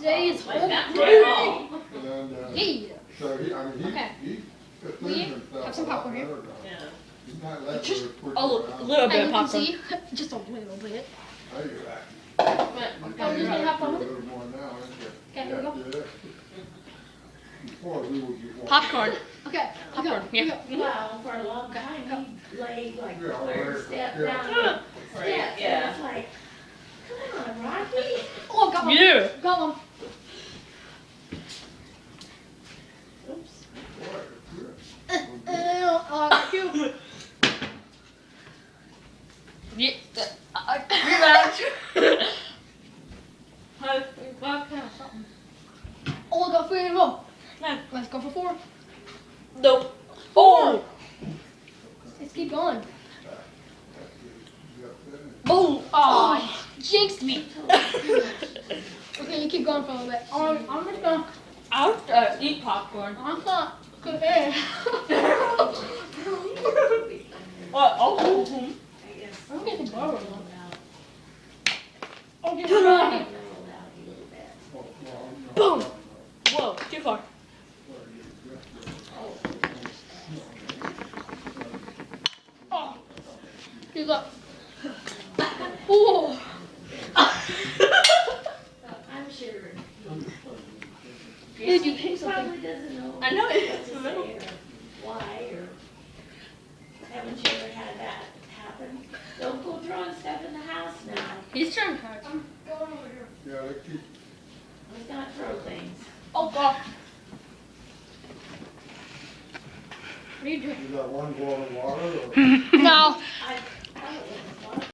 Stay is Like that hungry. long. And then, Yeah. so Okay. he put Will you things and stuff. have some a lot popcorn here? better now. Yeah. He's not letting Just her push a around. little As bit you of can popcorn. see, just a little bit. There you go. But You Oh, you're gonna have fun with do it? a little more now, ain't you? Okay, here we go. Yeah. Before we would get one. Popcorn. Okay, Popcorn, here we yeah. go. Well, for a long time, he laid like Yeah, clear right, step yeah. down the steps, Right, and yeah. it's like, come on, Rocky. Oh, got one. Yeah. Got one. Oops. Boy, it's good. Cute. Yeah. Rematch. Something. Oh, I got 3 in a row. No. Let's go for 4. Nope. Oh. Let's keep going. You got that? Oh. Oh, jinxed me. Okay, you keep going for a little bit. I'm just gonna. I'll eat popcorn. I'm not good air. What? Oh. I'm getting borrowed one. Oh, get Come right. on. Oh, well, I'm not- Boom. Whoa. Too far. Oh, you got. Oh. I'm sure Did you he pick something? probably doesn't know I know what it's to the middle. say or why, or haven't you ever had that happen? Don't go throwing stuff in the house now. He's trying hard. I'm going over here. Yeah, they keep, Let's not throw things. Oh God. What are you doing? you got one boil of water or? No. I've